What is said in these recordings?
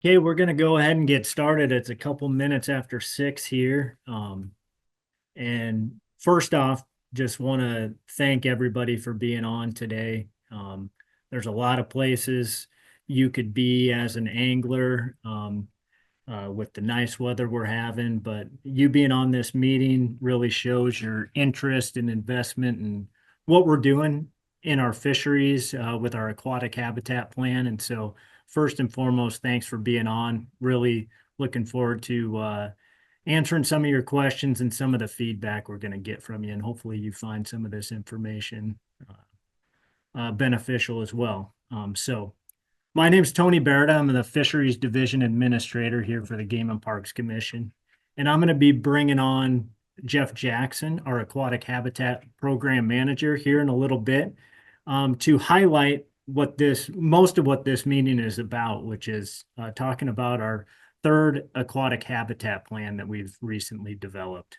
Okay, we're going to go ahead and get started. It's a couple minutes after 6 here. And first off, just want to thank everybody for being on today. There's a lot of places you could be as an angler with the nice weather we're having, but you being on this meeting really shows your interest and investment in what we're doing in our fisheries with our aquatic habitat plan. And so first and foremost, thanks for being on. Really looking forward to answering some of your questions and some of the feedback we're going to get from you. And hopefully you find some of this information beneficial as well. My name's Tony Berta. I'm the Fisheries Division Administrator here for the Game and Parks Commission. And I'm going to be bringing on Jeff Jackson, our Aquatic Habitat Program Manager, here in a little bit to highlight most of what this meeting is about, which is talking about our third aquatic habitat plan that we've recently developed.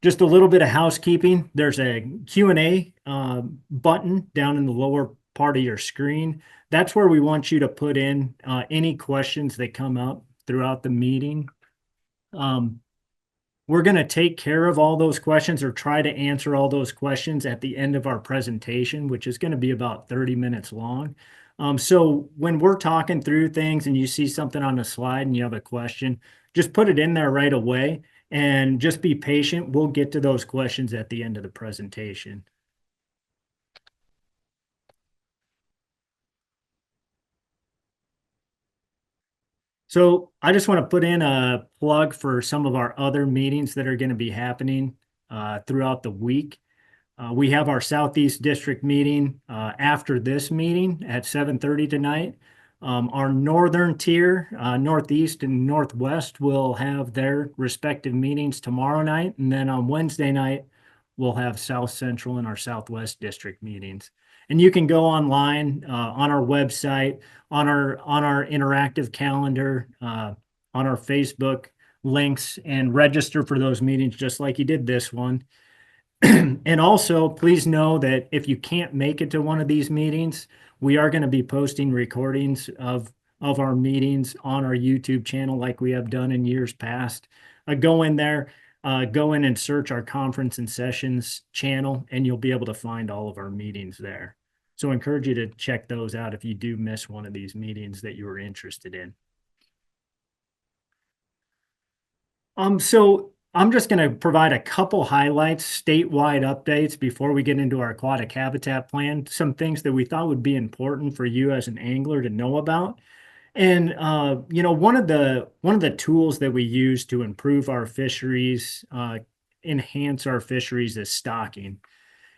Just a little bit of housekeeping. There's a Q&A button down in the lower part of your screen. That's where we want you to put in any questions that come up throughout the meeting. We're going to take care of all those questions or try to answer all those questions at the end of our presentation, which is going to be about 30 minutes long. So when we're talking through things and you see something on the slide and you have a question, just put it in there right away and just be patient. We'll get to those questions at the end of the presentation. So I just want to put in a plug for some of our other meetings that are going to be happening throughout the week. We have our Southeast District meeting after this meeting at 7:30 tonight. Our northern tier, Northeast and Northwest, will have their respective meetings tomorrow night. And then on Wednesday night, we'll have South Central and our Southwest District meetings. And you can go online on our website, on our interactive calendar, on our Facebook links, and register for those meetings just like you did this one. And also, please know that if you can't make it to one of these meetings, we are going to be posting recordings of our meetings on our YouTube channel like we have done in years past. Go in there, go in and search our conference and sessions channel, and you'll be able to find all of our meetings there. So I encourage you to check those out if you do miss one of these meetings that you were interested in. So I'm just going to provide a couple highlights, statewide updates before we get into our aquatic habitat plan, some things that we thought would be important for you as an angler to know about. And one of the tools that we use to improve our fisheries, enhance our fisheries is stocking.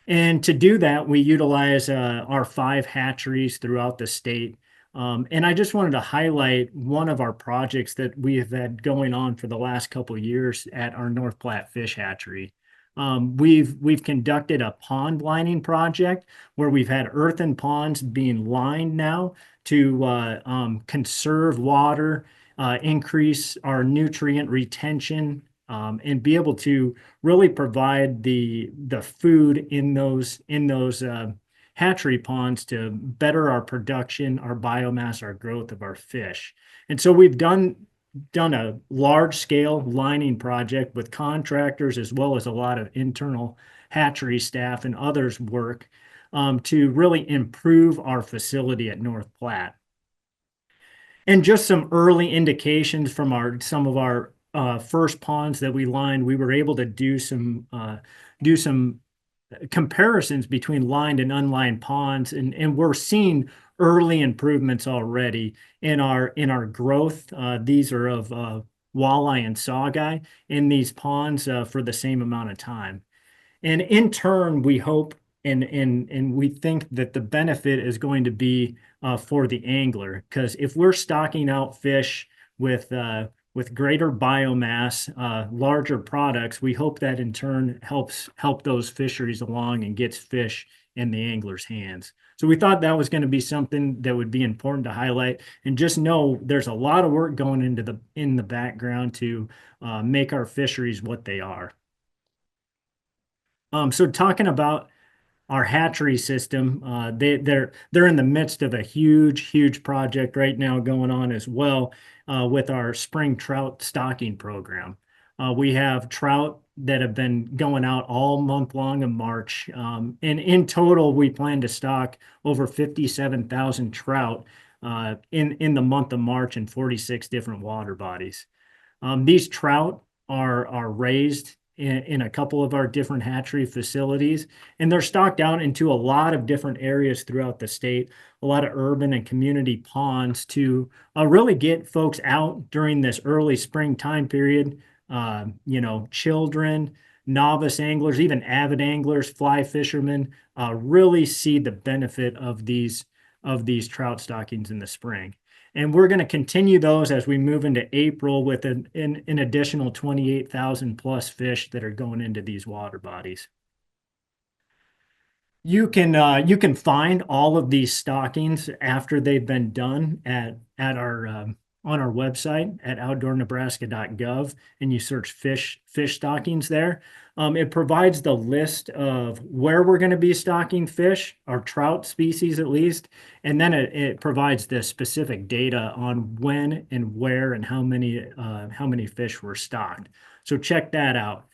And to do that, we utilize our 5 hatcheries throughout the state. And I just wanted to highlight one of our projects that we have had going on for the last couple of years at our North Platte Fish Hatchery. We've conducted a pond lining project where we've had earthen ponds being lined now to conserve water, increase our nutrient retention, and be able to really provide the food in those hatchery ponds to better our production, our biomass, our growth of our fish. And so we've done a large scale lining project with contractors as well as a lot of internal hatchery staff and others work to really improve our facility at North Platte. And just some early indications from some of our first ponds that we lined, we were able to do some comparisons between lined and unlined ponds, and we're seeing early improvements already in our growth. These are of walleye and saugeye in these ponds for the same amount of time. And in turn, we hope and we think that the benefit is going to be for the angler, because if we're stocking out fish with greater biomass, larger products, we hope that in turn help those fisheries along and gets fish in the angler's hands. So we thought that was going to be something that would be important to highlight, and just know there's a lot of work going in the background to make our fisheries what they are. So talking about our hatchery system. They're in the midst of a huge project right now going on as well with our spring trout stocking program. We have trout that have been going out all month long in March. And in total, we plan to stock over 57,000 trout in the month of March in 46 different water bodies. These trout are raised in a couple of our different hatchery facilities, and they're stocked out into a lot of different areas throughout the state, a lot of urban and community ponds to really get folks out during this early spring time period. Children, novice anglers, even avid anglers, fly fishermen, really see the benefit of these trout stockings in the spring. And we're going to continue those as we move into April with an additional 28,000 plus fish that are going into these water bodies. You can find all of these stockings after they've been done at our on our website at outdoornebraska.gov, and you search fish stockings there. It provides the list of where we're going to be stocking fish, our trout species at least, and then it provides the specific data on when and where and how many fish were stocked. So check that out.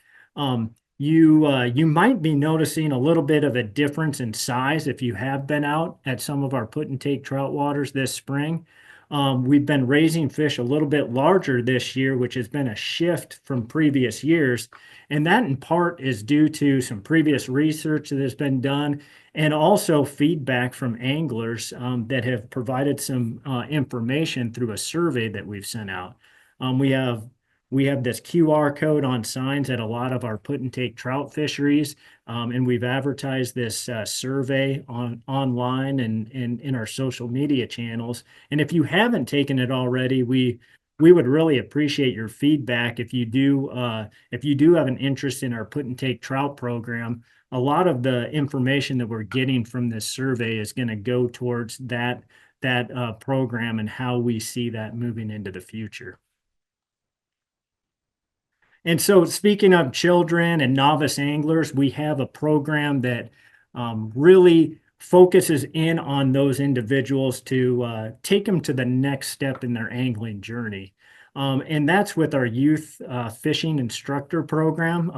You might be noticing a little bit of a difference in size if you have been out at some of our put and take trout waters this spring. We've been raising fish a little bit larger this year, which has been a shift from previous years. And that in part is due to some previous research that has been done and also feedback from anglers that have provided some information through a survey that we've sent out. We have this QR code on signs at a lot of our put and take trout fisheries, and we've advertised this survey online and in our social media channels. And if you haven't taken it already, we would really appreciate your feedback. If you do have an interest in our put and take trout program, a lot of the information that we're getting from this survey is going to go towards that program and how we see that moving into the future. And so, speaking of children and novice anglers, we have a program that really focuses in on those individuals to take them to the next step in their angling journey. And that's with our youth fishing instructor program.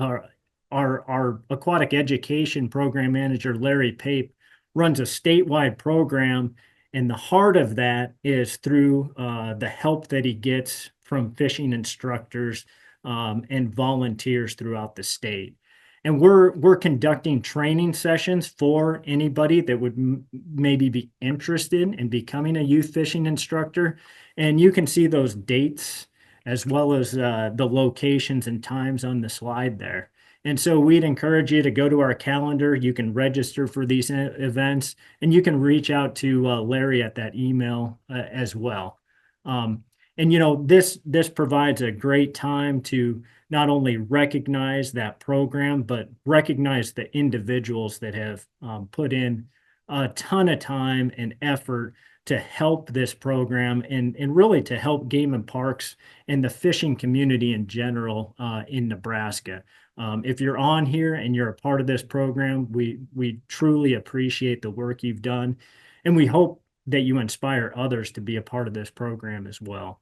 Our aquatic education program manager, Larry Pape, runs a statewide program. And the heart of that is through the help that he gets from fishing instructors and volunteers throughout the state. And we're conducting training sessions for anybody that would maybe be interested in becoming a youth fishing instructor. And you can see those dates as well as the locations and times on the slide there. And so we'd encourage you to go to our calendar. You can register for these events, and you can reach out to Larry at that email as well. And this provides a great time to not only recognize that program, but recognize the individuals that have put in a ton of time and effort to help this program and really to help Game and Parks and the fishing community in general in Nebraska. If you're on here and you're a part of this program, we truly appreciate the work you've done, and we hope that you inspire others to be a part of this program as well.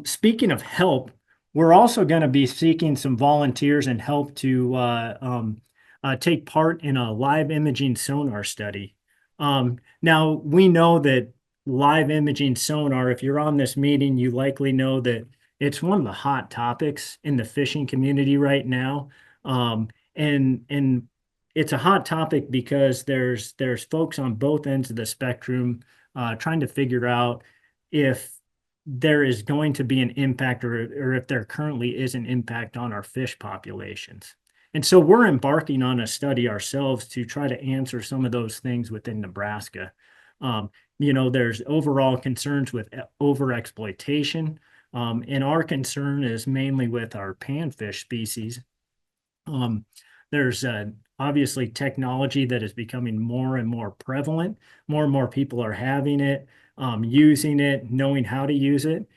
Speaking of help, we're also going to be seeking some volunteers and help to take part in a live imaging sonar study. Now, we know that live imaging sonar, if you're on this meeting, you likely know that it's one of the hot topics in the fishing community right now. And it's a hot topic because there's folks on both ends of the spectrum trying to figure out if there is going to be an impact or if there currently is an impact on our fish populations. And so we're embarking on a study ourselves to try to answer some of those things within Nebraska. There's overall concerns with overexploitation, and our concern is mainly with our panfish species. There's obviously technology that is becoming more and more prevalent. More and more people are having it, using it, knowing how to use it.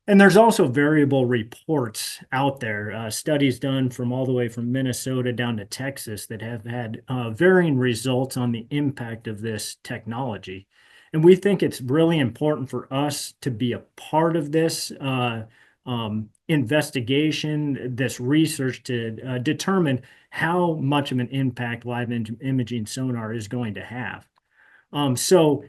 And there's also variable reports out there, studies done from all the way from Minnesota down to Texas that have had varying results on the impact of this technology. And we think it's really important for us to be a part of this investigation, this research to determine how much of an impact live imaging sonar is going to have. So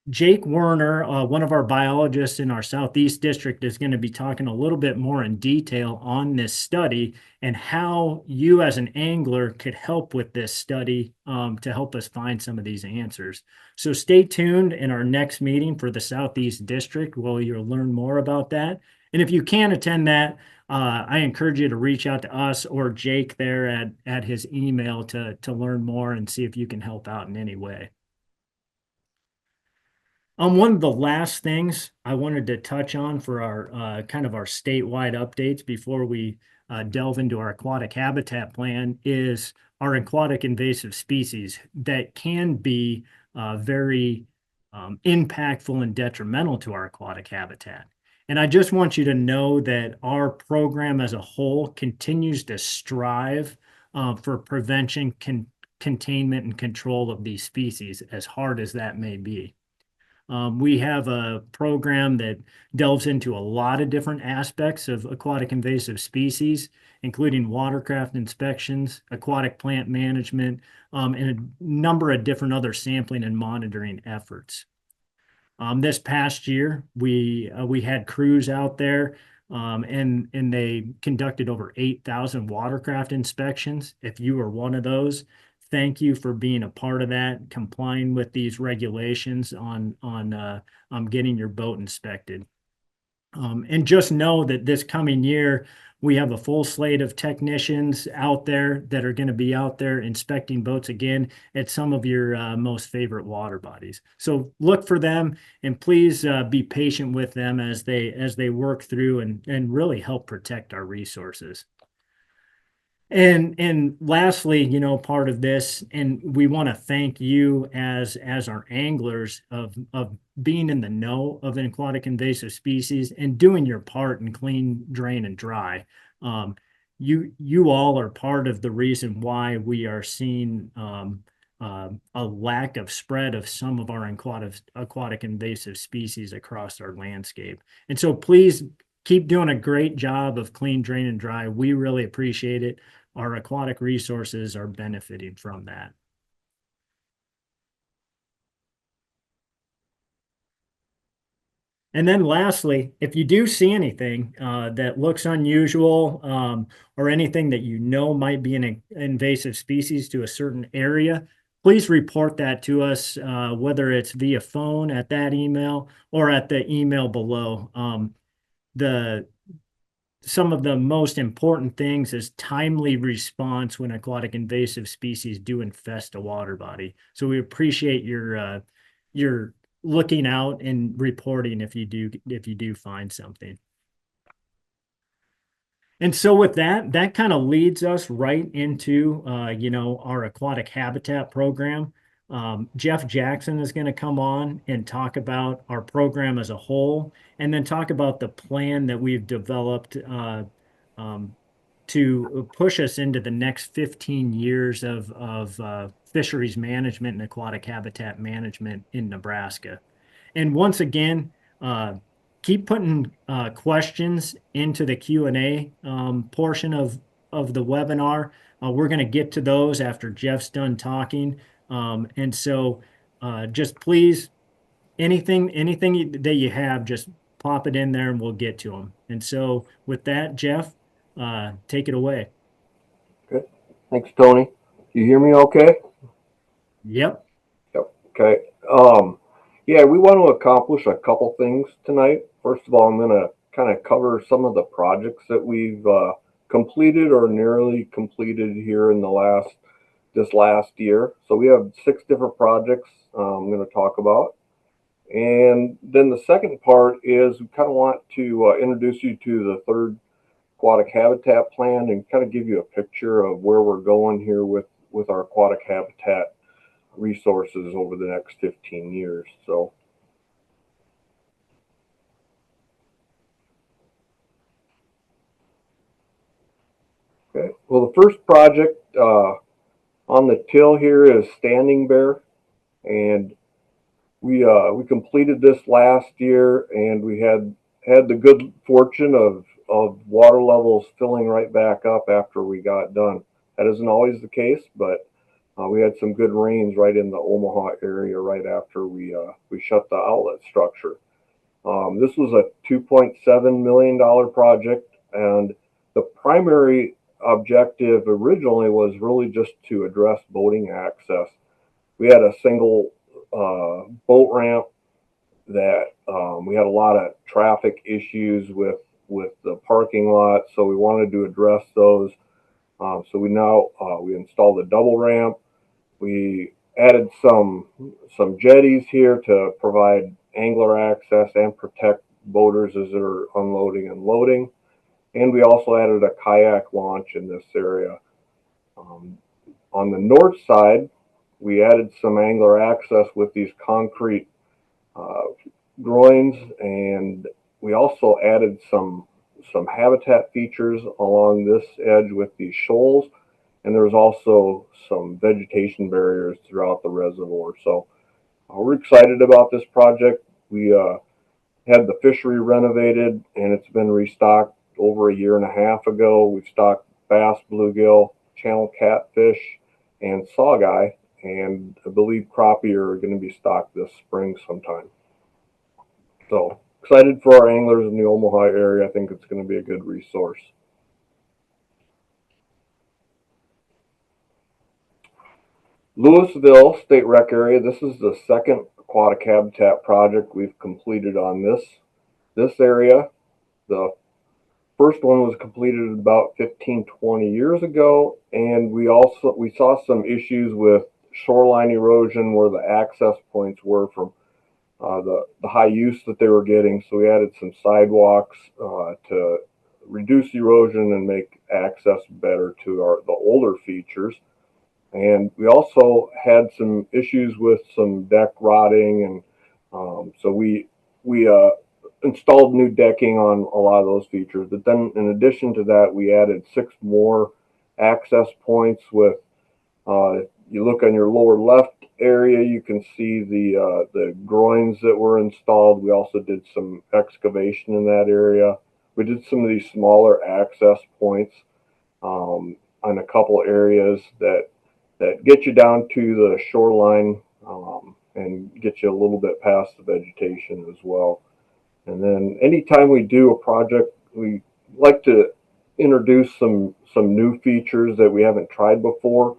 Jake Werner, one of our biologists in our Southeast district, is going to be talking a little bit more in detail on this study and how you as an angler could help with this study to help us find some of these answers. So stay tuned in our next meeting for the Southeast district where you'll learn more about that. And if you can attend that, I encourage you to reach out to us or Jake there at his email to learn more and see if you can help out in any way. One of the last things I wanted to touch on for our kind of our statewide updates before we delve into our aquatic habitat plan is our aquatic invasive species that can be very impactful and detrimental to our aquatic habitat. And I just want you to know that our program as a whole continues to strive for prevention, containment, and control of these species, as hard as that may be. We have a program that delves into a lot of different aspects of aquatic invasive species, including watercraft inspections, aquatic plant management, and a number of different other sampling and monitoring efforts. This past year, we had crews out there, and they conducted over 8,000 watercraft inspections. If you were one of those, thank you for being a part of that, complying with these regulations on getting your boat inspected. And just know that this coming year, we have a full slate of technicians out there that are going to be out there inspecting boats again at some of your most favorite water bodies. So look for them and please be patient with them as they work through and really help protect our resources. And lastly, you know, part of this, and we want to thank you as our anglers of being in the know of an aquatic invasive species and doing your part in clean, drain, and dry. You all are part of the reason why we are seeing a lack of spread of some of our aquatic invasive species across our landscape. And so please keep doing a great job of clean, drain, and dry. We really appreciate it. Our aquatic resources are benefiting from that. And then lastly, if you do see anything that looks unusual or anything that you know might be an invasive species to a certain area, please report that to us, whether it's via phone at that email or at the email below. Some of the most important things is timely response when aquatic invasive species do infest a water body. So we appreciate your looking out and reporting if you do find something. And so with that kind of leads us right into you know, our aquatic habitat program. Jeff Jackson is going to come on and talk about our program as a whole, and then talk about the plan that we've developed to push us into the next 15 years of fisheries management and aquatic habitat management in Nebraska. And once again, keep putting questions into the Q&A portion of the webinar. We're going to get to those after Jeff's done talking. And so just please, anything that you have, just pop it in there and we'll get to them. And so with that, Jeff, take it away. Okay. Thanks, Tony. You hear me okay? Yep. Yep. Okay. Yeah, we want to accomplish a couple things tonight. First of all, I'm going to kind of cover some of the projects that we've completed or nearly completed here in this last year. So we have 6 different projects I'm going to talk about. And then the second part is we kind of want to introduce you to the third aquatic habitat plan and kind of give you a picture of where we're going here with our aquatic habitat resources over the next 15 years. So Okay. Well, the first project on the till here is Standing Bear, and we completed this last year, and we had the good fortune of water levels filling right back up after we got done. That isn't always the case, but we had some good rains right in the Omaha area right after we shut the outlet structure. This was a $2.7 million project, and the primary objective originally was really just to address boating access. We had a single boat ramp that we had a lot of traffic issues with the parking lot, so we wanted to address those. So we installed a double ramp. We added some jetties here to provide angler access and protect boaters as they're unloading and loading. And we also added a kayak launch in this area. On the north side, we added some angler access with these concrete groins, and we also added some habitat features along this edge with these shoals, and there's also some vegetation barriers throughout the reservoir. So we're excited about this project. We had the fishery renovated, and it's been restocked over a year and a half ago. We've stocked bass, bluegill, channel catfish, and saugeye, and I believe crappie are going to be stocked this spring sometime. So excited for our anglers in the Omaha area. I think it's going to be a good resource. Louisville State Rec area. This is the second aquatic habitat project we've completed on this area. The first one was completed about 15-20 years ago, and we saw some issues with shoreline erosion where the access points were from the high use that they were getting. So we added some sidewalks to reduce erosion and make access better to the older features. And we also had some issues with some deck rotting, and so we installed new decking on a lot of those features. But then, in addition to that, we added 6 more access points. With you look on your lower left area, you can see the groins that were installed. We also did some excavation in that area. We did some of these smaller access points on a couple areas that get you down to the shoreline and get you a little bit past the vegetation as well. And then anytime we do a project, we like to introduce some new features that we haven't tried before.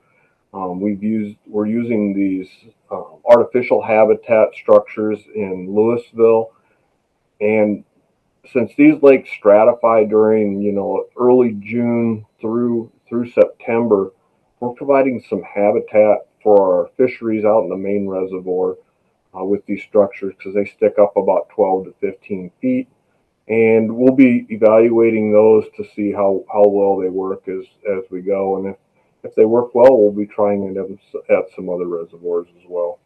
We're using these artificial habitat structures in Louisville, and since these lakes stratify during early June through September, we're providing some habitat for our fisheries out in the main reservoir with these structures, because they stick up about 12 to 15 feet. And we'll be evaluating those to see how well they work as we go. And if they work well, we'll be trying them at some other reservoirs as well.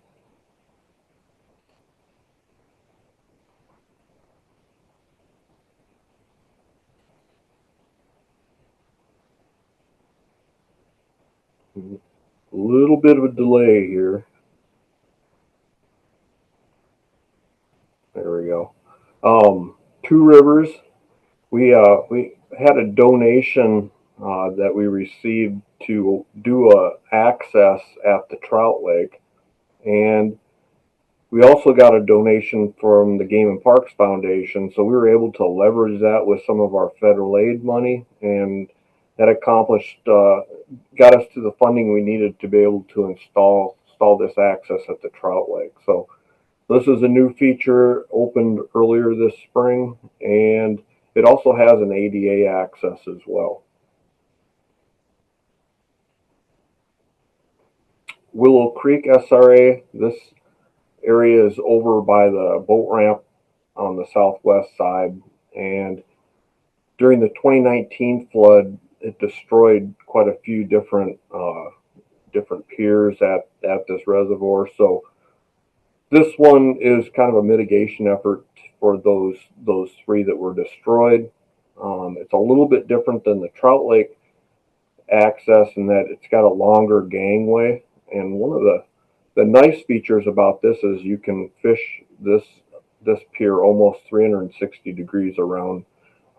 A little bit of a delay here. There we go. Two Rivers. We had a donation that we received to do a access at the trout lake, and we also got a donation from the Game and Parks Foundation, so we were able to leverage that with some of our federal aid money, and that got us to the funding we needed to be able to install this access at the trout lake. So this is a new feature, opened earlier this spring, and it also has an ADA access as well. Willow Creek SRA, this area is over by the boat ramp on the southwest side, and during the 2019 flood, it destroyed quite a few different piers at this reservoir. So this one is kind of a mitigation effort for those 3 that were destroyed. It's a little bit different than the trout lake. access in that it's got a longer gangway. And one of the nice features about this is you can fish this pier almost 360 degrees around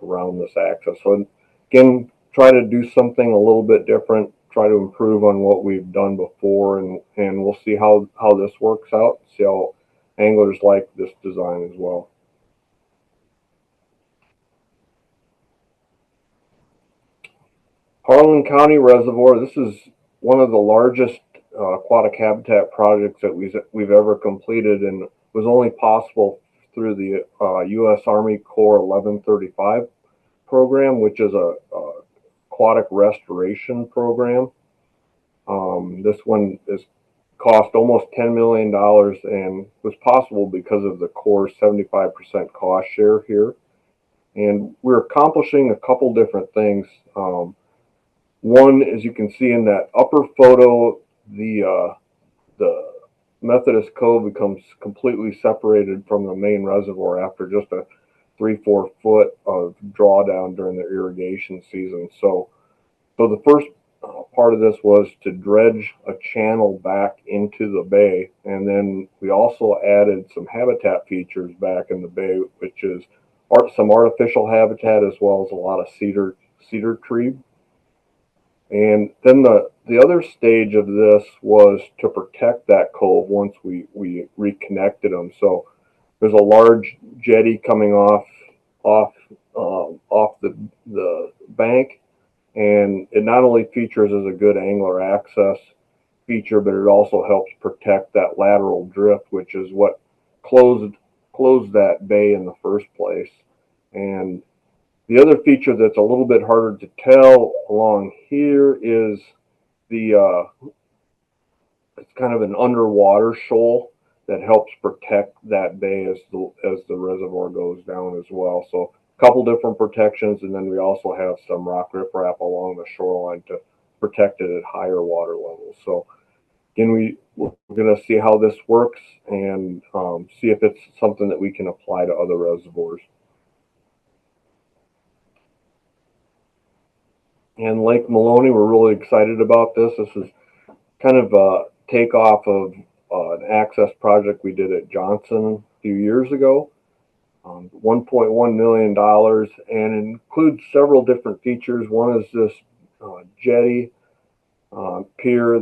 this access. So again, try to do something a little bit different, try to improve on what we've done before, and we'll see how this works out, see how anglers like this design as well. Harlan County Reservoir, this is one of the largest aquatic habitat projects that we've ever completed, and was only possible through the U.S. Army Corps 1135 program, which is a aquatic restoration program. This one is cost almost $10 million and was possible because of the Corps' 75% cost share here. And we're accomplishing a couple different things. One, as you can see in that upper photo, the Methodist Cove becomes completely separated from the main reservoir after just a 3-4 foot of drawdown during the irrigation season. So the first part of this was to dredge a channel back into the bay, and then we also added some habitat features back in the bay, which is some artificial habitat as well as a lot of cedar tree. And then the other stage of this was to protect that cove once we reconnected them. So there's a large jetty coming off the bank, and it not only features as a good angler access feature, but it also helps protect that lateral drift, which is what closed that bay in the first place. And the other feature that's a little bit harder to tell along here is it's kind of an underwater shoal that helps protect that bay as the reservoir goes down as well. So a couple different protections, and then we also have some rock riprap along the shoreline to protect it at higher water levels. So again, we're going to see how this works and see if it's something that we can apply to other reservoirs. And Lake Maloney, we're really excited about this. This is kind of a takeoff of an access project we did at Johnson a few years ago. $1.1 million, and it includes several different features. One is this jetty pier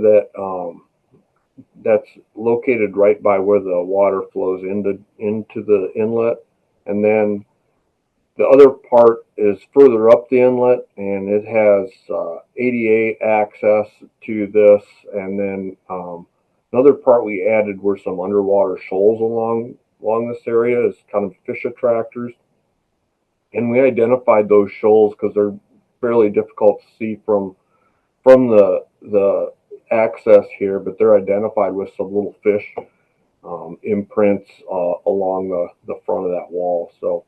that's located right by where the water flows into the inlet, and then the other part is further up the inlet, and it has ADA access to this. And then another part we added were some underwater shoals along this area as kind of fish attractors. And we identified those shoals because they're fairly difficult to see from the access here, but they're identified with some little fish imprints along the front of that wall. So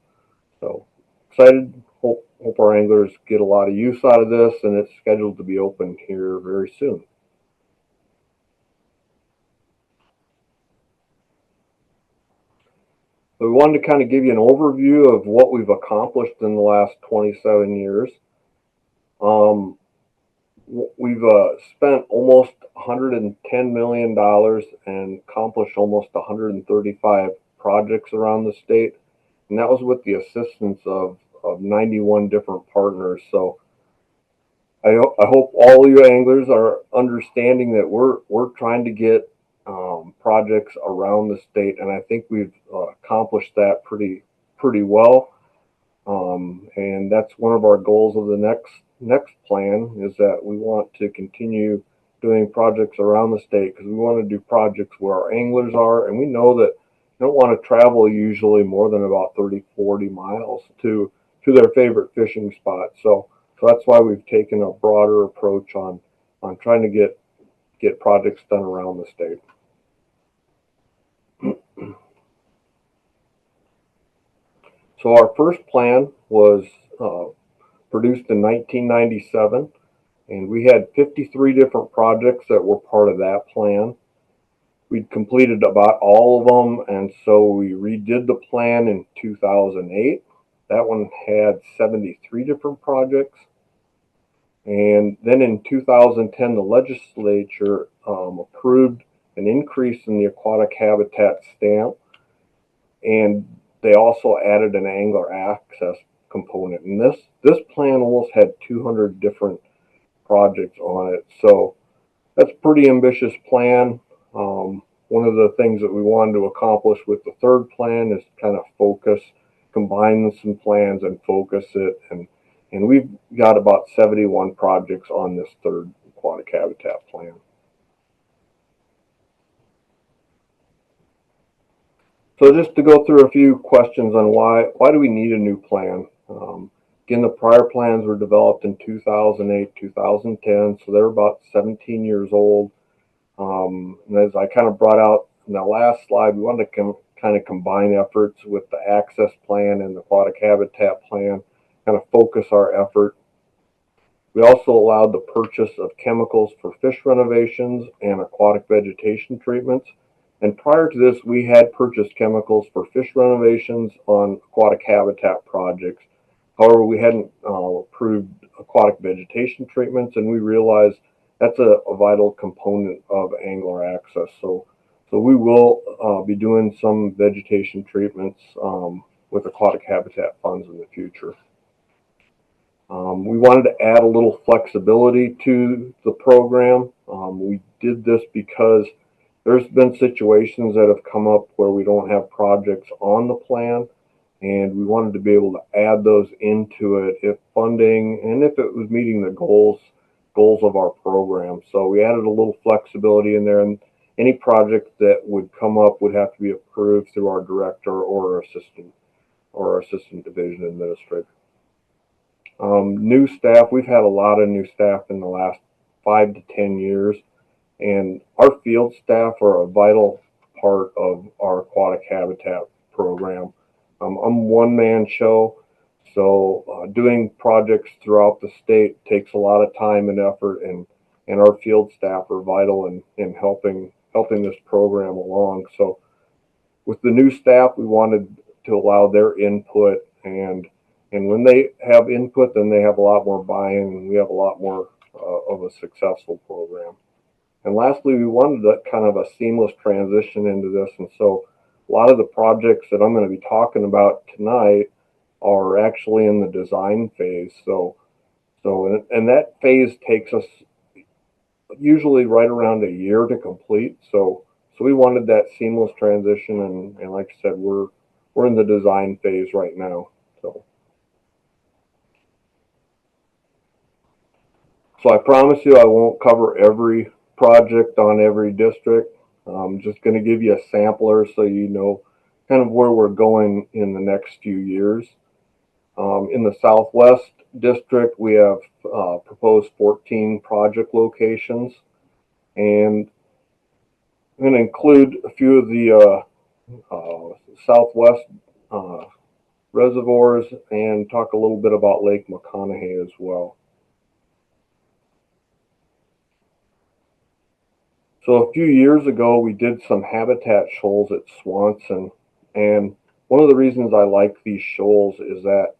excited. Hope our anglers get a lot of use out of this, and it's scheduled to be open here very soon. So we wanted to kind of give you an overview of what we've accomplished in the last 27 years. We've spent almost $110 million and accomplished almost 135 projects around the state. And that was with the assistance of 91 different partners. So I hope all you anglers are understanding that we're trying to get projects around the state, and I think we've accomplished that pretty well. And that's one of our goals of the next plan, is that we want to continue doing projects around the state, because we want to do projects where our anglers are, and we know that they don't want to travel usually more than about 30-40 miles to their favorite fishing spot. So that's why we've taken a broader approach on trying to get projects done around the state. So our first plan was produced in 1997, and we had 53 different projects that were part of that plan. We'd completed about all of them, and so we redid the plan in 2008. That one had 73 different projects. And then in 2010, the legislature approved an increase in the aquatic habitat stamp, and they also added an angler access component. And this plan almost had 200 different projects on it. So that's a pretty ambitious plan. One of the things that we wanted to accomplish with the third plan is kind of focus, combine some plans and focus it. And we've got about 71 projects on this third aquatic habitat plan. So just to go through a few questions on why do we need a new plan? Again, the prior plans were developed in 2008, 2010, so they're about 17 years old. And as I kind of brought out in the last slide, we wanted to kind of combine efforts with the access plan and the aquatic habitat plan, kind of focus our effort. We also allowed the purchase of chemicals for fish renovations and aquatic vegetation treatments. And prior to this, we had purchased chemicals for fish renovations on aquatic habitat projects. However, we hadn't approved aquatic vegetation treatments, and we realized that's a vital component of angler access. So we will be doing some vegetation treatments with aquatic habitat funds in the future. We wanted to add a little flexibility to the program. We did this because there's been situations that have come up where we don't have projects on the plan, and we wanted to be able to add those into it if funding and if it was meeting the goals of our program. So we added a little flexibility in there, and any project that would come up would have to be approved through our director or assistant division administrator. New staff, we've had a lot of new staff in the last 5 to 10 years, and our field staff are a vital part of our aquatic habitat program. I'm one-man show, so doing projects throughout the state takes a lot of time and effort, and our field staff are vital in helping this program along. So with the new staff, we wanted to allow their input, and when they have input, then they have a lot more buy-in, and we have a lot more of a successful program. And lastly, we wanted a kind of a seamless transition into this, and so a lot of the projects that I'm going to be talking about tonight are actually in the design phase. And that phase takes us usually right around a year to complete. So we wanted that seamless transition, and like I said, we're in the design phase right now. So I promise you I won't cover every project on every district. I'm just going to give you a sampler so you know kind of where we're going in the next few years. In the Southwest District, we have proposed 14 project locations, and I'm going to include a few of the Southwest reservoirs and talk a little bit about Lake McConaughey as well. So a few years ago, we did some habitat shoals at Swanson, and one of the reasons I like these shoals is that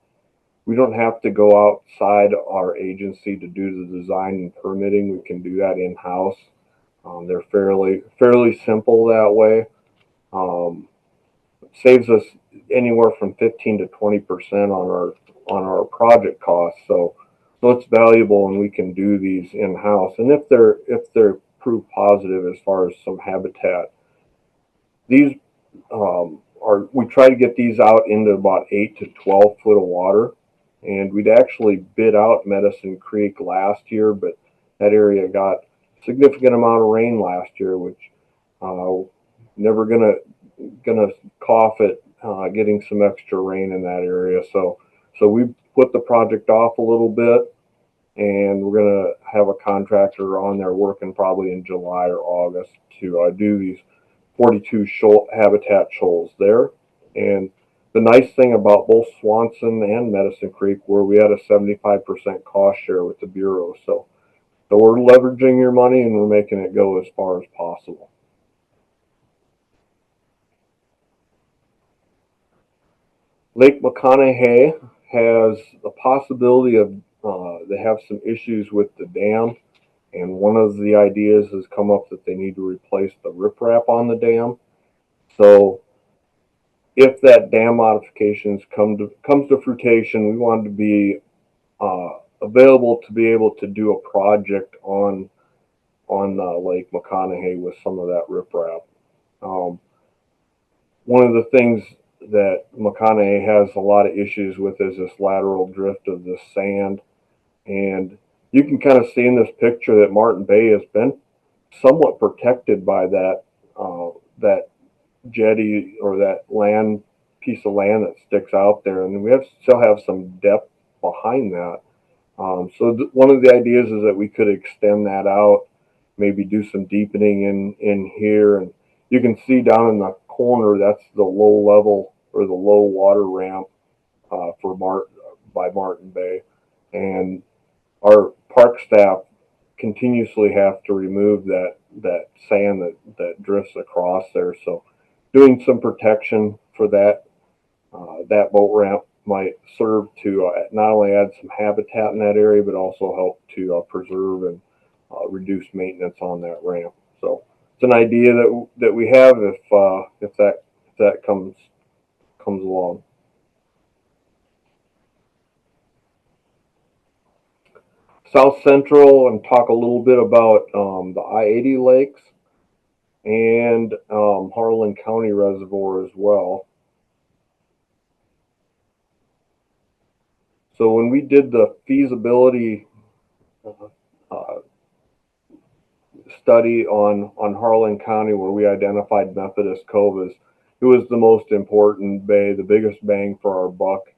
we don't have to go outside our agency to do the design and permitting. We can do that in-house. They're fairly simple that way. Saves us anywhere from 15 to 20% on our project costs. So it's valuable, and we can do these in-house. And if they're prove positive as far as some habitat. These we try to get these out into about 8 to 12 foot of water, and we'd actually bid out Medicine Creek last year, but that area got a significant amount of rain last year, which never gonna cough at getting some extra rain in that area. So we put the project off a little bit, and we're going to have a contractor on there working probably in July or August to do these 42 habitat shoals there. And the nice thing about both Swanson and Medicine Creek were we had a 75% cost share with the Bureau. So we're leveraging your money, and we're making it go as far as possible. Lake McConaughey has the possibility of they have some issues with the dam, and one of the ideas has come up that they need to replace the riprap on the dam. So if that dam modifications comes to fruition, we wanted to be available to be able to do a project on Lake McConaughey with some of that riprap. Um, One of the things that McConaughey has a lot of issues with is this lateral drift of the sand, and you can kind of see in this picture that Martin Bay has been somewhat protected by that jetty or that land piece of land that sticks out there, and we still have some depth behind that. One of the ideas is that we could extend that out, maybe do some deepening in here, and you can see down in the corner that's the low level or the low water ramp for Martin Bay, and our park staff continuously have to remove that sand that drifts across there. So doing some protection for that boat ramp might serve to not only add some habitat in that area, but also help to preserve and reduce maintenance on that ramp. So it's an idea that we have if that comes along. South Central, and talk a little bit about the I-80 lakes and Harlan County Reservoir as well. So when we did the feasibility uh, study on Harlan County, where we identified Methodist Cove as it was the most important bay, the biggest bang for our buck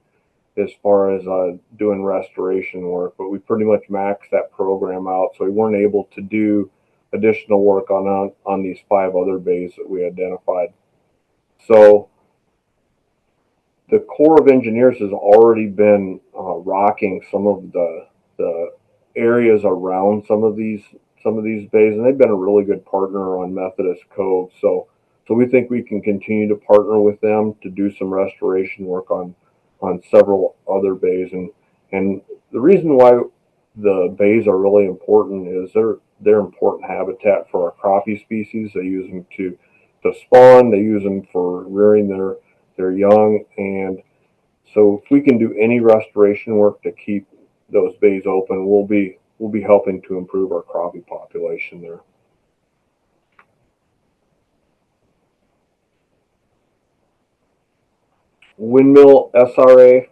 as far as doing restoration work, but we pretty much maxed that program out, so we weren't able to do additional work on these 5 other bays that we identified. So the Corps of Engineers has already been rocking some of the areas around some of these bays, and they've been a really good partner on Methodist Cove. So we think we can continue to partner with them to do some restoration work on several other bays, and the reason why the bays are really important is they're important habitat for our crappie species. They use them to spawn. They use them for rearing their young, and so if we can do any restoration work to keep those bays open, we'll be helping to improve our crappie population there. Windmill SRA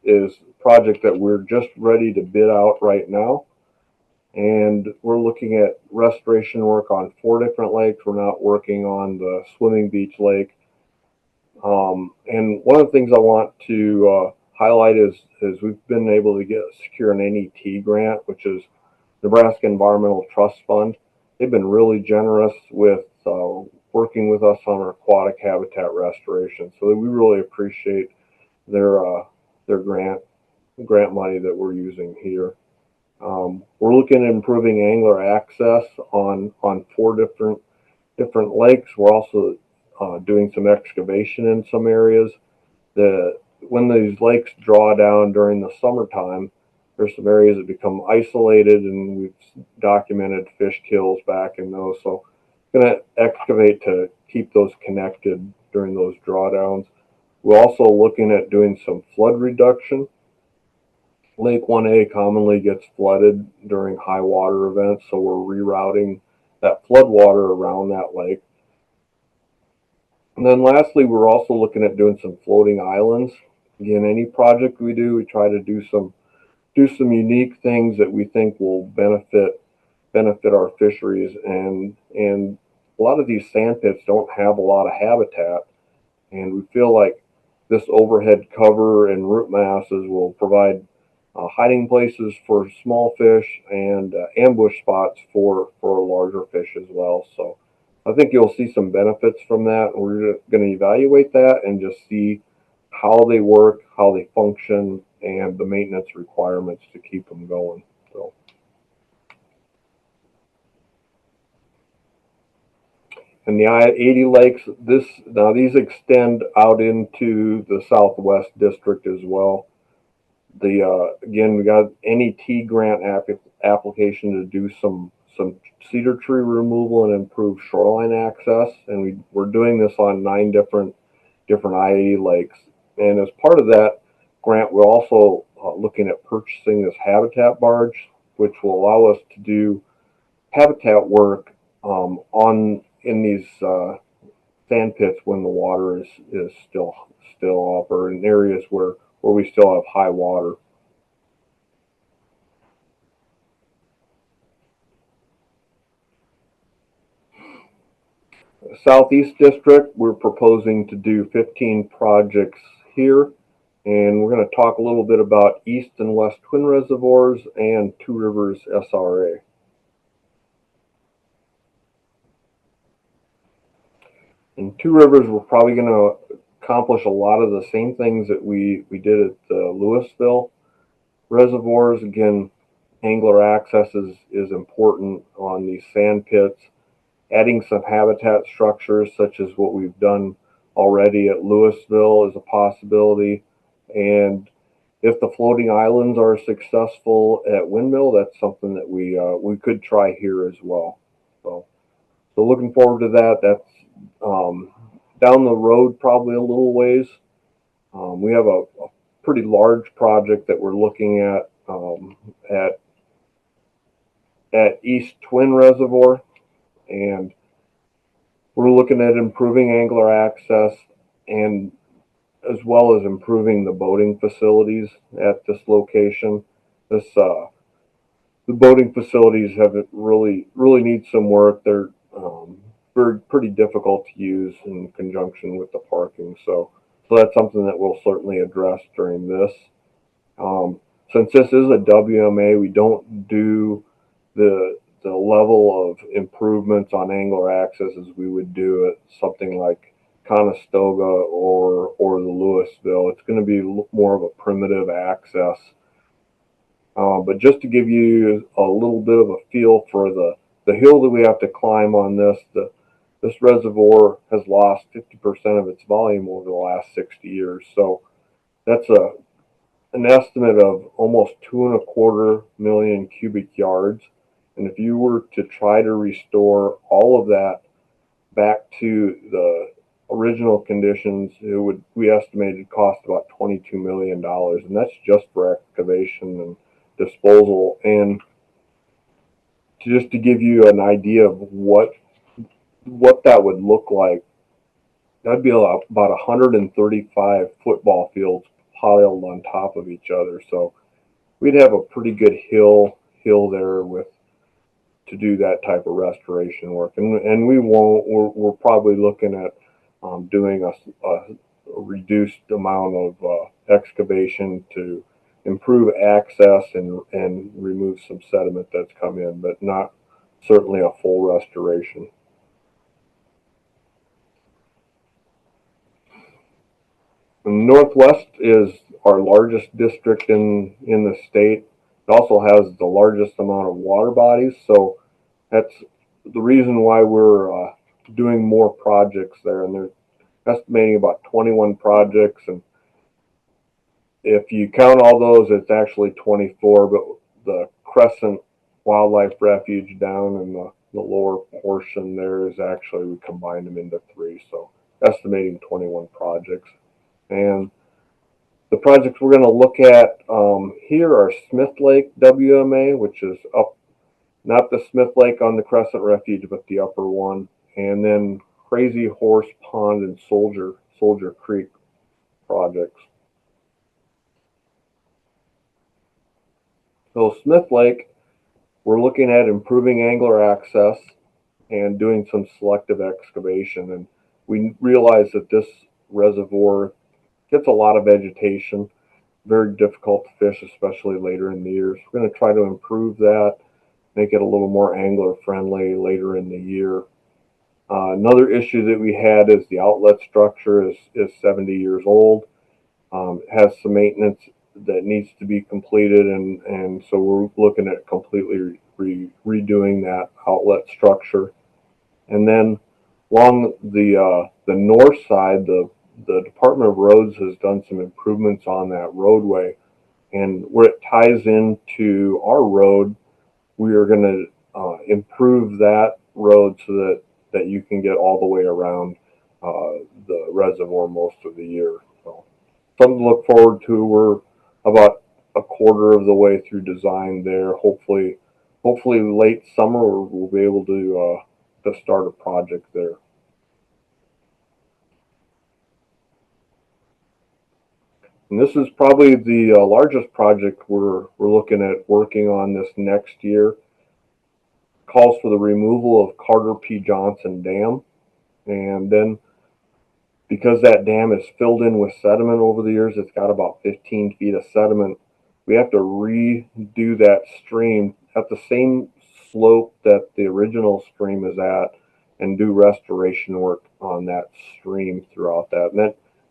is a project that we're just ready to bid out right now, and we're looking at restoration work on 4 different lakes. We're not working on the Swimming Beach Lake. And one of the things I want to highlight is we've been able to secure an NET grant, which is Nebraska Environmental Trust Fund. They've been really generous with working with us on our aquatic habitat restoration, so we really appreciate their grant money that we're using here. We're looking at improving angler access on 4 different lakes. We're also doing some excavation in some areas. When these lakes draw down during the summertime, there's some areas that become isolated, and we've documented fish kills back in those. So going to excavate to keep those connected during those drawdowns. We're also looking at doing some flood reduction. Lake 1A commonly gets flooded during high water events, so we're rerouting that flood water around that lake. And then lastly, we're also looking at doing some floating islands. Again, any project we do, we try to do some unique things that we think will benefit our fisheries, and a lot of these sand pits don't have a lot of habitat, and we feel like this overhead cover and root masses will provide hiding places for small fish and ambush spots for larger fish as well. So I think you'll see some benefits from that. We're going to evaluate that and just see how they work, how they function, and the maintenance requirements to keep them going. So, and the I-80 lakes, these extend out into the Southwest District as well. Again, we got NET grant application to do some cedar tree removal and improve shoreline access, and we're doing this on 9 different IE lakes. And as part of that grant, we're also looking at purchasing this habitat barge, which will allow us to do habitat work on in these sand pits when the water is still up, or in areas where we still have high water. Southeast District, we're proposing to do 15 projects here, and we're going to talk a little bit about East and West Twin Reservoirs and Two Rivers SRA. In Two Rivers, we're probably going to accomplish a lot of the same things that we did at the Louisville reservoirs. Again, angler access is important on these sand pits. Adding some habitat structures, such as what we've done already at Louisville, is a possibility. And if the floating islands are successful at Windmill, that's something that we could try here as well. So looking forward to that. That's down the road, probably a little ways. We have a pretty large project that we're looking at East Twin Reservoir, and we're looking at improving angler access and as well as improving the boating facilities at this location. The boating facilities have really need some work. They're pretty difficult to use in conjunction with the parking. So that's something that we'll certainly address during this. Since this is a WMA, we don't do the level of improvements on angler access as we would do at something like Conestoga or the Louisville. It's going to be more of a primitive access. But just to give you a little bit of a feel for the hill that we have to climb on this reservoir has lost 50% of its volume over the last 60 years. So that's an estimate of almost 2.25 million cubic yards. And if you were to try to restore all of that back to the original conditions, we estimated cost about $22 million, and that's just for excavation and disposal. And just to give you an idea of what that would look like, that'd be about 135 football fields piled on top of each other. So we'd have a pretty good hill there to do that type of restoration work, and we won't. We're probably looking at doing a reduced amount of excavation to improve access and remove some sediment that's come in, but not certainly a full restoration. And Northwest is our largest district in the state. It also has the largest amount of water bodies, so that's the reason why we're doing more projects there. And they're estimating about 21 projects, and if you count all those, it's actually 24. But the Crescent Wildlife Refuge down in the lower portion there is actually, we combined them into 3, so estimating 21 projects. And the projects we're going to look at here are Smith Lake WMA, which is up, not the Smith Lake on the Crescent Refuge, but the upper one, and then Crazy Horse Pond and Soldier Creek projects. So Smith Lake, we're looking at improving angler access and doing some selective excavation. And we realize that this reservoir gets a lot of vegetation, very difficult to fish, especially later in the year. So we're going to try to improve that, make it a little more angler friendly later in the year. Another issue that we had is the outlet structure is 70 years old. Has some maintenance that needs to be completed, and so we're looking at completely redoing that outlet structure. And then along the north side, the Department of Roads has done some improvements on that roadway, And where it ties into our road, we are going to improve that road so that you can get all the way around the reservoir most of the year. So something to look forward to. We're about a quarter of the way through design there. Hopefully late summer we'll be able to start a project there. And this is probably the largest project we're looking at working on this next year. Calls for the removal of Carter P. Johnson Dam, and then because that dam is filled in with sediment over the years, it's got about 15 feet of sediment. We have to redo that stream at the same slope that the original stream is at and do restoration work on that stream throughout that.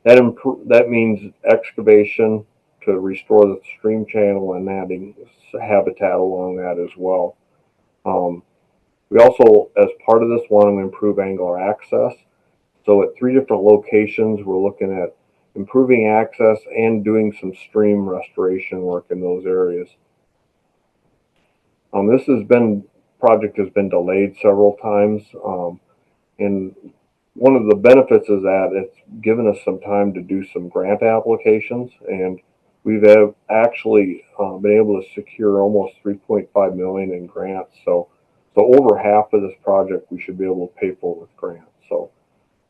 And that means excavation to restore the stream channel and adding habitat along that as well. We also, as part of this, want to improve angler access. So at 3 different locations, we're looking at improving access and doing some stream restoration work in those areas. This project has been delayed several times, and one of the benefits is that it's given us some time to do some grant applications, and we've actually been able to secure almost 3.5 million in grants. So over half of this project we should be able to pay for with grants. So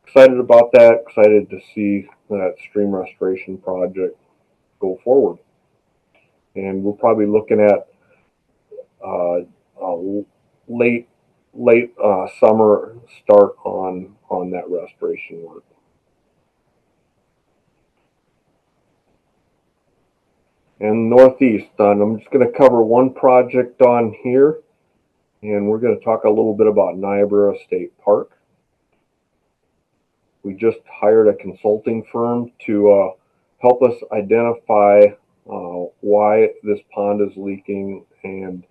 excited about that. Excited to see that stream restoration project go forward. And we're probably looking at a late summer start on that restoration work. And Northeast, I'm just going to cover one project on here, and we're going to talk a little bit about Niobrara State Park. We just hired a consulting firm to help us identify why this pond is leaking and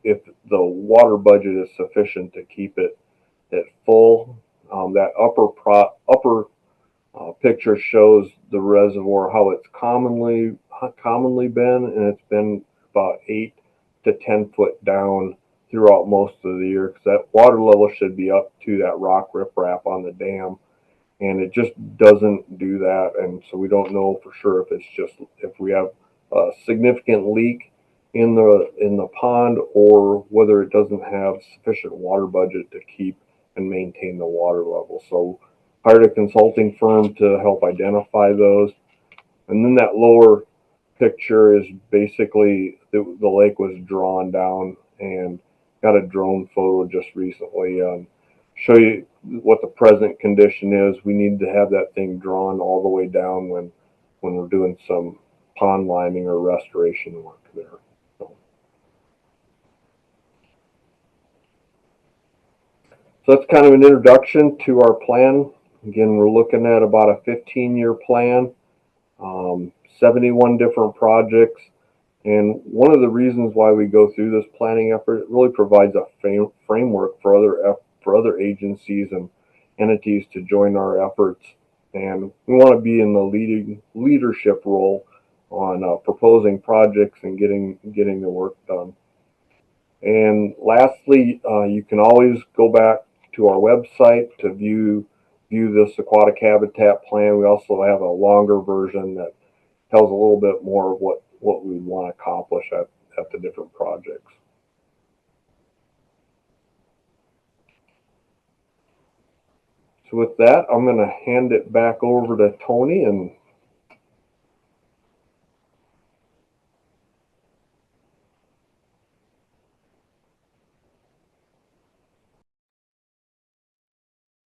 if the water budget is sufficient to keep it at full. That upper picture shows the reservoir, how it's commonly been, and it's been about 8 to 10 foot down throughout most of the year, because that water level should be up to that rock riprap on the dam, and it just doesn't do that. And so we don't know for sure if we have a significant leak in the pond, or whether it doesn't have sufficient water budget to keep and maintain the water level. So hired a consulting firm to help identify those. And then that lower picture is basically the lake was drawn down, and got a drone photo just recently. Show you what the present condition is. We need to have that thing drawn all the way down when we're doing some pond liming or restoration work there. So that's kind of an introduction to our plan. Again, we're looking at about a 15-year plan, 71 different projects. And one of the reasons why we go through this planning effort, it really provides a framework for other agencies and entities to join our efforts. And we want to be in the leadership role on proposing projects and getting the work done. And lastly, you can always go back to our website to view this aquatic habitat plan. We also have a longer version that tells a little bit more of what we want to accomplish at the different projects. So with that, I'm going to hand it back over to Tony. And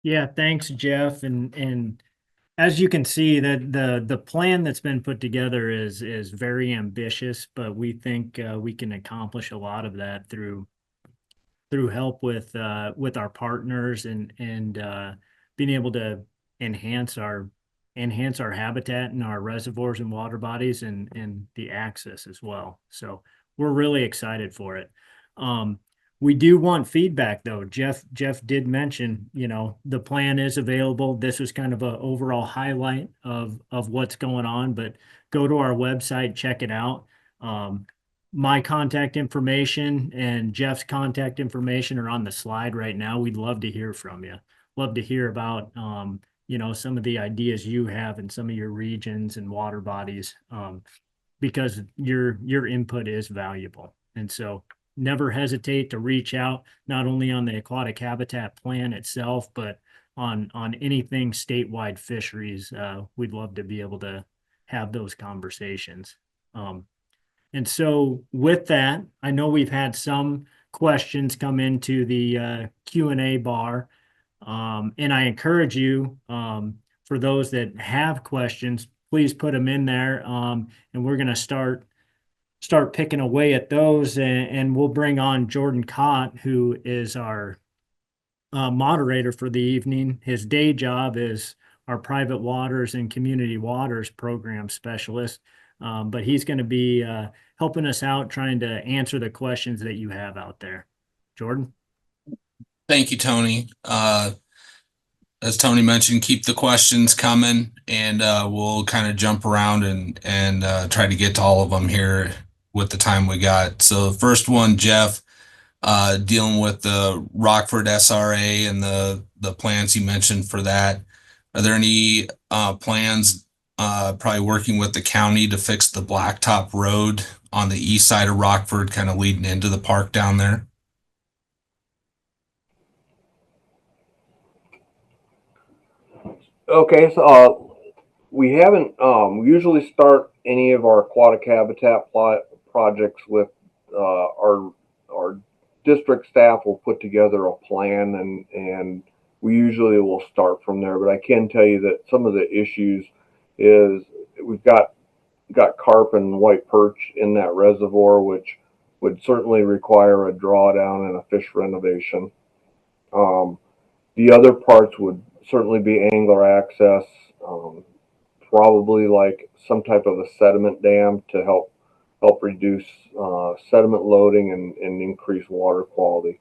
Yeah, thanks, Jeff. And as you can see, that the plan that's been put together is very ambitious, but we think we can accomplish a lot of that through help with our partners and being able to enhance our habitat and our reservoirs and water bodies and the access as well. So we're really excited for it. We do want feedback though. Jeff did mention, the plan is available. This was kind of a overall highlight of what's going on, but go to our website, check it out. Um, my contact information and Jeff's contact information are on the slide right now. We'd love to hear from you. Love to hear about some of the ideas you have in some of your regions and water bodies, because your input is valuable. And so never hesitate to reach out, not only on the aquatic habitat plan itself, but on anything statewide fisheries. We'd love to be able to have those conversations. And so with that, I know we've had some questions come into the Q&A bar. And I encourage you, for those that have questions, please put them in there. And we're going to start picking away at those, and we'll bring on Jordan Cott, who is our moderator for the evening. His day job is our private waters and community waters program specialist. But he's going to be helping us out, trying to answer the questions that you have out there. Jordan? Thank you, Tony. As Tony mentioned, keep the questions coming, and we'll kind of jump around and try to get to all of them here with the time we got. So the first one, Jeff, dealing with the Rockford SRA and the plans you mentioned for that. Are there any plans, probably working with the county, to fix the blacktop road on the east side of Rockford, kind of leading into the park down there? Okay, so we haven't. We usually start any of our aquatic habitat projects with our district staff will put together a plan, and we usually will start from there. But I can tell you that some of the issues is we've got carp and white perch in that reservoir, which would certainly require a drawdown and a fish renovation. The other parts would certainly be angler access, probably like some type of a sediment dam to help reduce sediment loading and increase water quality.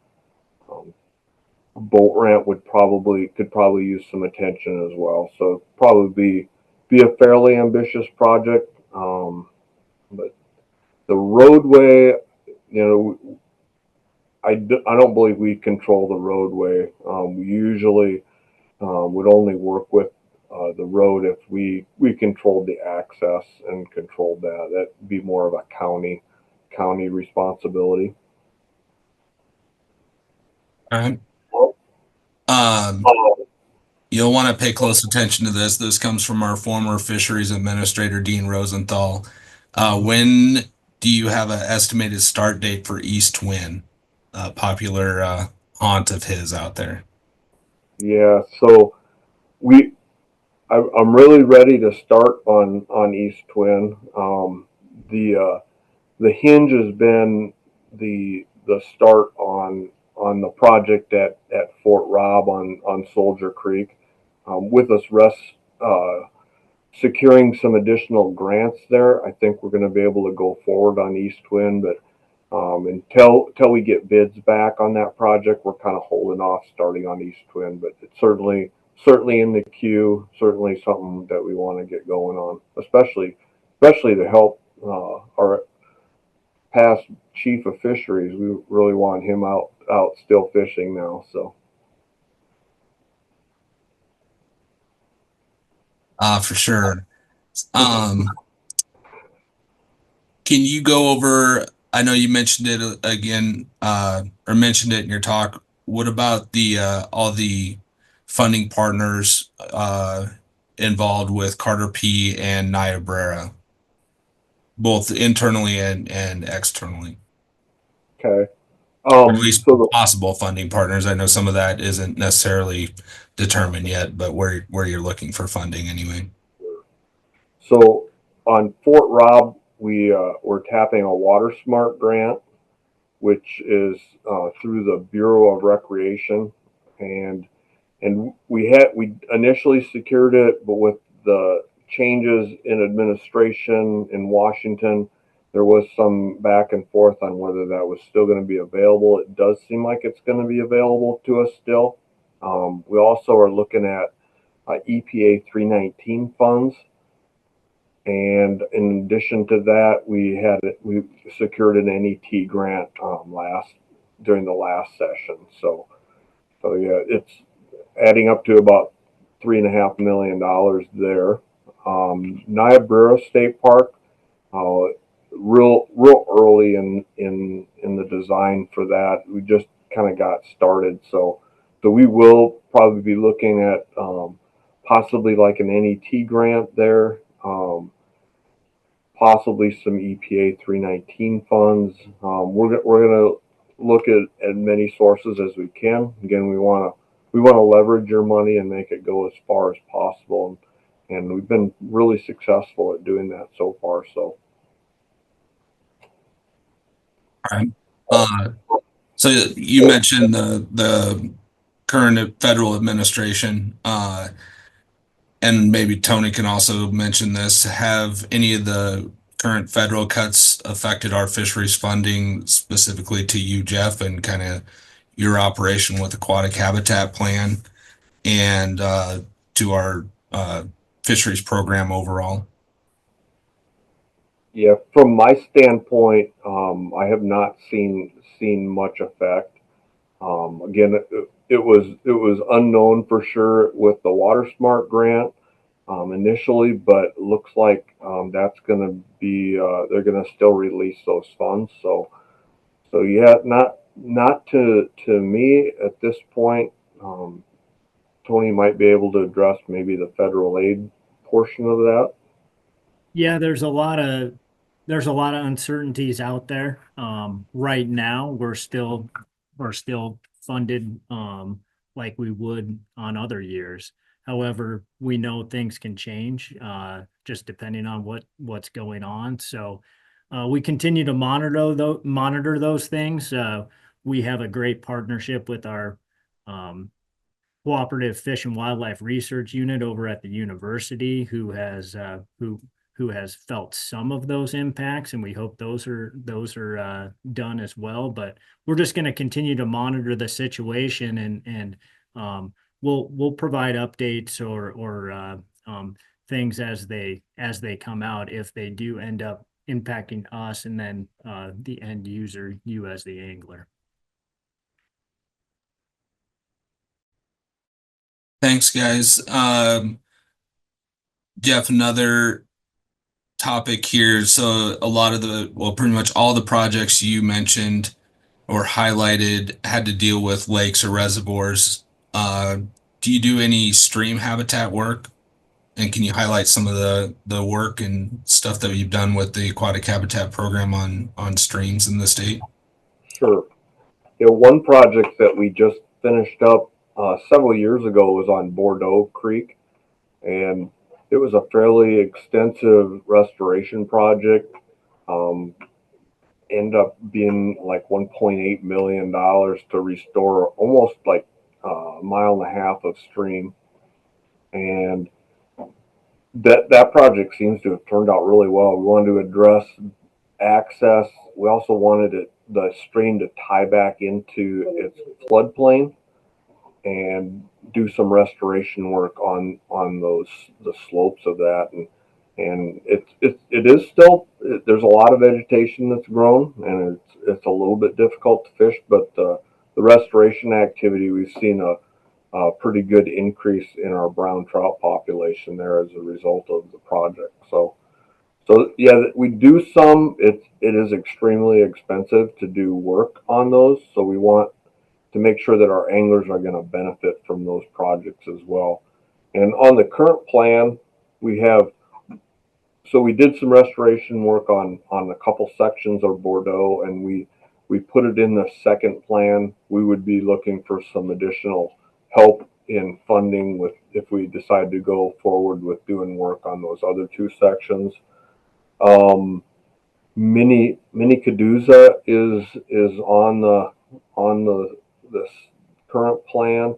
Boat ramp could probably use some attention as well. So probably be a fairly ambitious project. But the roadway, I don't believe we control the roadway. We usually would only work with the road if we controlled the access and controlled that. That'd be more of a county responsibility. All right. You'll want to pay close attention to this. This comes from our former fisheries administrator, Dean Rosenthal. When do you have an estimated start date for East Twin, a popular haunt of his out there? Yeah, so I'm really ready to start on East Twin. The hinge has been the start on the project at Fort Robb on Soldier Creek. With us securing some additional grants there, I think we're going to be able to go forward on East Twin. But until we get bids back on that project, we're kind of holding off starting on East Twin. But it's certainly in the queue. Certainly something that we want to get going on, especially to help our past chief of fisheries. We really want him out still fishing now. So. For sure. Can you go over, I know you mentioned it again, or mentioned it in your talk. What about the all the funding partners involved with Carter P and Niobrara, both internally and externally? Okay. Or at least So possible funding partners. I know some of that isn't necessarily determined yet, but where you're looking for funding anyway. So on Fort Robb, we're tapping a Water Smart grant, which is through the Bureau of Recreation, and we initially secured it, but with the changes in administration in Washington, there was some back and forth on whether that was still going to be available. It does seem like it's going to be available to us still. We also are looking at EPA 319 funds. And in addition to that, we secured an NET grant during the last session. So yeah, it's adding up to about $3.5 million there. Niobrara State Park, real early in the design for that. We just kind of got started, so we will probably be looking at possibly like an NET grant there. Possibly some EPA 319 funds. We're going to look at many sources as we can. Again, we want to leverage your money and make it go as far as possible, and we've been really successful at doing that so far. So, All right. So you mentioned the current federal administration, and maybe Tony can also mention this. Have any of the current federal cuts affected our fisheries funding, specifically to you, Jeff, and kind of your operation with Aquatic Habitat Plan and to our fisheries program overall? yeah, from my standpoint, I have not seen much effect. Again, it was unknown for sure with the Water Smart grant initially, but it looks like that's going to be they're going to still release those funds. So yeah, not to me at this point. Tony might be able to address maybe the federal aid portion of that. Yeah, there's a lot of uncertainties out there. Right now, we're still funded like we would on other years. However, we know things can change just depending on what's going on. So we continue to monitor those things. We have a great partnership with our um, cooperative fish and wildlife research unit over at the university who has felt some of those impacts, and we hope those are done as well. But we're just going to continue to monitor the situation, and we'll provide updates or things as they come out if they do end up impacting us and then the end user, you as the angler. Thanks, guys. Jeff, another topic here. So a lot of pretty much all the projects you mentioned or highlighted had to deal with lakes or reservoirs. Do you do any stream habitat work? And can you highlight some of the work and stuff that you've done with the Aquatic Habitat Program on streams in the state? Sure. You know, one project that we just finished up several years ago was on Bordeaux Creek, and it was a fairly extensive restoration project. Um, Ended up being like $1.8 million to restore almost like a mile and a half of stream, and that project seems to have turned out really well. We wanted to address access. We also wanted the stream to tie back into its floodplain and do some restoration work on the slopes of that, and it is still, there's a lot of vegetation that's grown, and it's a little bit difficult to fish, but the restoration activity, we've seen a pretty good increase in our brown trout population there as a result of the project. So yeah, we do some. It is extremely expensive to do work on those, so we want to make sure that our anglers are going to benefit from those projects as well. And on the current plan, we have, so we did some restoration work on a couple sections of Bordeaux, and we put it in the second plan. We would be looking for some additional help in funding with if we decide to go forward with doing work on those other two sections. Mini Caduza is on this current plan.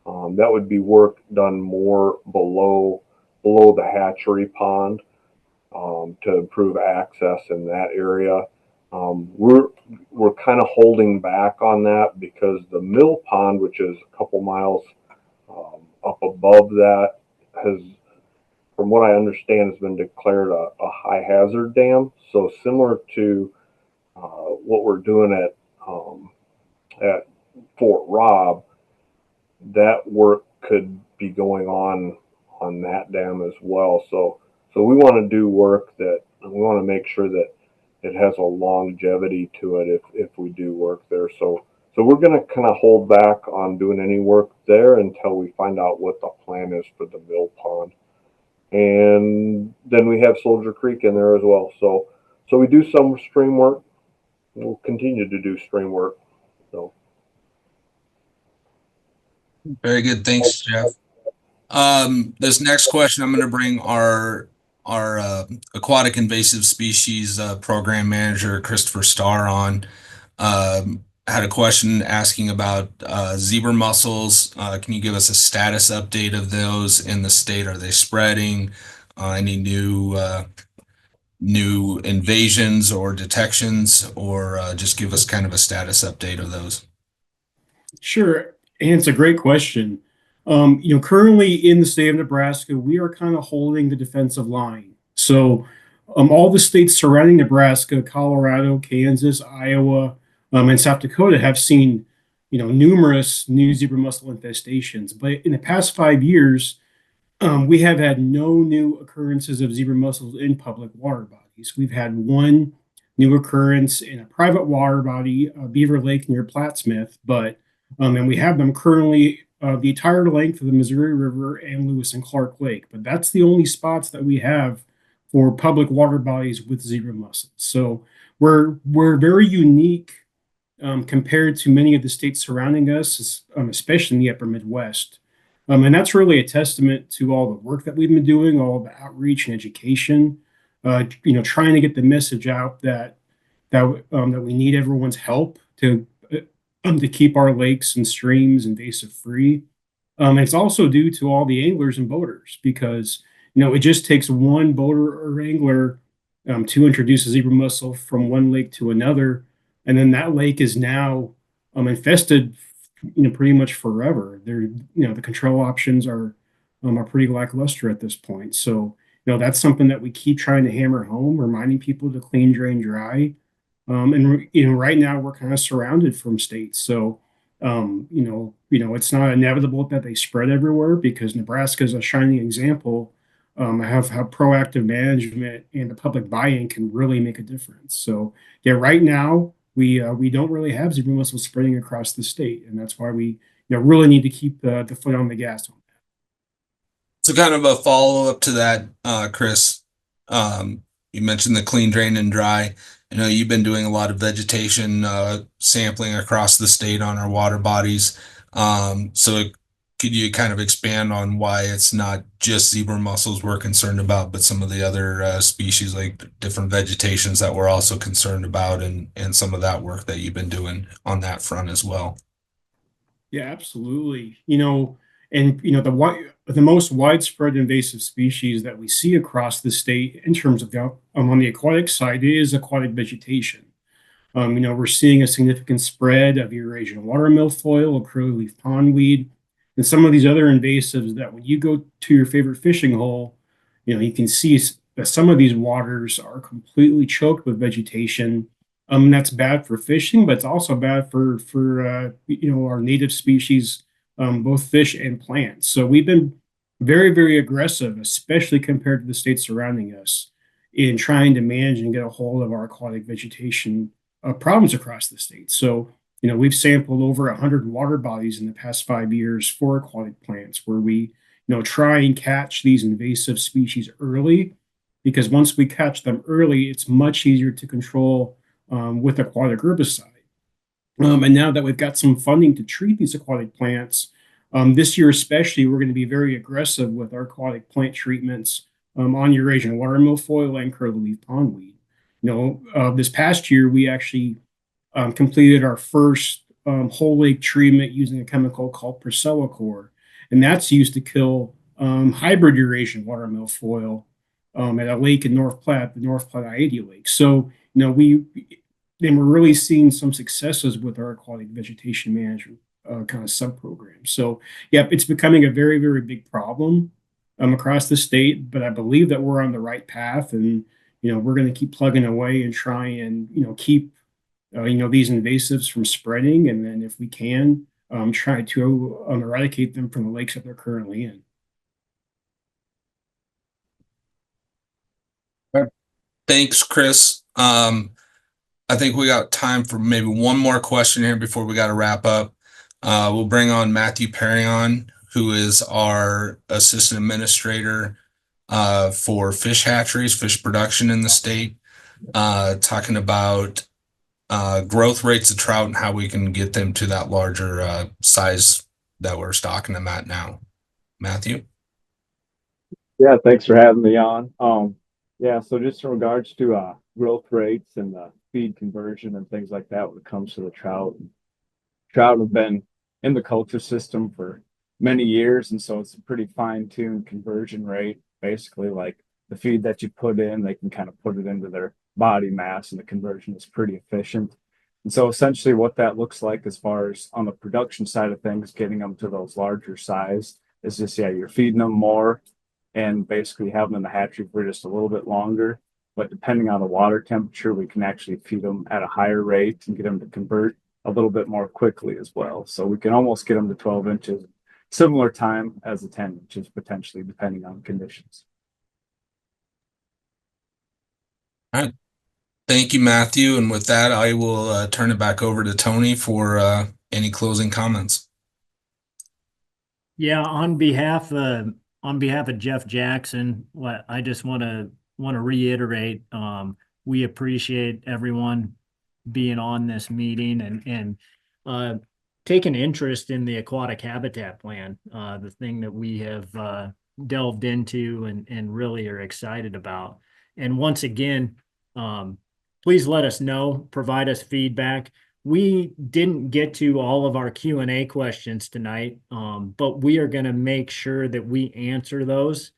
That would be work done more below the hatchery pond. to improve access in that area. We're kind of holding back on that because the mill pond, which is a couple miles up above that, has, from what I understand, has been declared a high hazard dam. So similar to what we're doing at Fort Robb, that work could be going on that dam as well. So we want to do work that we want to make sure that it has a longevity to it if we do work there. So we're going to kind of hold back on doing any work there until we find out what the plan is for the mill pond. And then we have Soldier Creek in there as well. So we do some stream work. We'll continue to do stream work. So Very good. Thanks, Jeff. This next question, I'm going to bring our aquatic invasive species program manager, Christopher Starr, on. Had a question asking about zebra mussels. Can you give us a status update of those in the state? Are they spreading? Any new invasions or detections, or just give us kind of a status update of those? Sure, and it's a great question. Currently in the state of Nebraska, we are kind of holding the defensive line. So, all the states surrounding Nebraska, Colorado, Kansas, Iowa, and South Dakota have seen, numerous new zebra mussel infestations. But in the past 5 years, we have had no new occurrences of zebra mussels in public water bodies. We've had one new occurrence in a private water body, Beaver Lake near Plattsmouth, and we have them currently the entire length of the Missouri River and Lewis and Clark Lake. But that's the only spots that we have for public water bodies with zebra mussels. So we're very unique compared to many of the states surrounding us, especially in the upper Midwest. And that's really a testament to all the work that we've been doing, all the outreach and education, trying to get the message out that we need everyone's help to keep our lakes and streams invasive free. And it's also due to all the anglers and boaters because, it just takes one boater or angler to introduce a zebra mussel from one lake to another. And then that lake is now infested, pretty much forever. The control options are pretty lackluster at this point. So, that's something that we keep trying to hammer home, reminding people to clean, drain, dry. And right now we're kind of surrounded from states. So, it's not inevitable that they spread everywhere because Nebraska is a shining example of how proactive management and the public buy-in can really make a difference. So, yeah, right now we don't really have zebra mussels spreading across the state, and that's why we really need to keep the foot on the gas on that. So, kind of a follow up to that, Chris. You mentioned the clean, drain, and dry. I know you've been doing a lot of vegetation sampling across the state on our water bodies. So could you kind of expand on why it's not just zebra mussels we're concerned about, but some of the other species like different vegetations that we're also concerned about and some of that work that you've been doing on that front as well? Yeah, absolutely. The most widespread invasive species that we see across the state in terms of on the aquatic side is aquatic vegetation. We're seeing a significant spread of Eurasian water milfoil, curly-leaf pondweed, and some of these other invasives that when you go to your favorite fishing hole, you can see that some of these waters are completely choked with vegetation. That's bad for fishing, but it's also bad for our native species, both fish and plants. So we've been very, very aggressive, especially compared to the states surrounding us, in trying to manage and get a hold of our aquatic vegetation problems across the state. So, we've sampled over 100 water bodies in the past 5 years for aquatic plants, where we, try and catch these invasive species early, because once we catch them early, it's much easier to control with aquatic herbicide. And now that we've got some funding to treat these aquatic plants, this year especially, we're going to be very aggressive with our aquatic plant treatments on Eurasian water milfoil and curly-leaf pondweed. This past year, we actually completed our first whole lake treatment using a chemical called Priscillacor, and that's used to kill hybrid Eurasian water milfoil. at a lake in North Platte, the North Platte I-80 Lake. So, we're really seeing some successes with our aquatic vegetation management kind of sub-program. So, yeah, it's becoming a very, very big problem across the state, but I believe that we're on the right path, and we're going to keep plugging away and try and keep these invasives from spreading, and then if we can, try to eradicate them from the lakes that they're currently in. Thanks, Chris. I think we got time for maybe one more question here before we got to wrap up. We'll bring on Matthew Perry on, who is our assistant administrator for fish hatcheries, fish production in the state, talking about growth rates of trout and how we can get them to that larger size that we're stocking them at now. Matthew? Yeah, thanks for having me on. Yeah, so just in regards to growth rates and feed conversion and things like that when it comes to the trout. Trout have been in the culture system for many years, and so it's a pretty fine-tuned conversion rate. Basically, like the feed that you put in, they can kind of put it into their body mass, and the conversion is pretty efficient. And so essentially what that looks like as far as on the production side of things, getting them to those larger size is just, yeah, you're feeding them more and basically have them in the hatchery for just a little bit longer. But depending on the water temperature, we can actually feed them at a higher rate and get them to convert a little bit more quickly as well. So we can almost get them to 12 inches, similar time as the 10 inches potentially, depending on conditions. All right. Thank you, Matthew. And with that, I will turn it back over to Tony for any closing comments. Yeah, on behalf of Jeff Jackson, what I just want to reiterate, we appreciate everyone being on this meeting and taking interest in the Aquatic Habitat Plan, the thing that we have delved into and really are excited about. And once again, please let us know, provide us feedback. We didn't get to all of our Q&A questions tonight, but we are going to make sure that we answer those,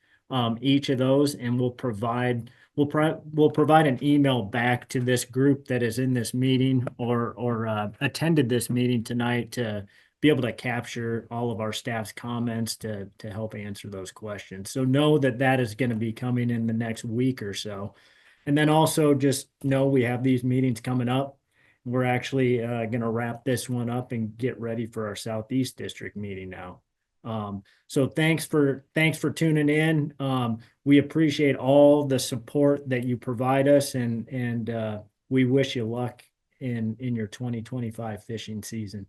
each of those, and we'll provide an email back to this group that is in this meeting or attended this meeting tonight to be able to capture all of our staff's comments to help answer those questions. So know that that is going to be coming in the next week or so. And then also just know we have these meetings coming up. We're actually going to wrap this one up and get ready for our Southeast District meeting now. So thanks for tuning in. We appreciate all the support that you provide us, and we wish you luck in your 2025 fishing season.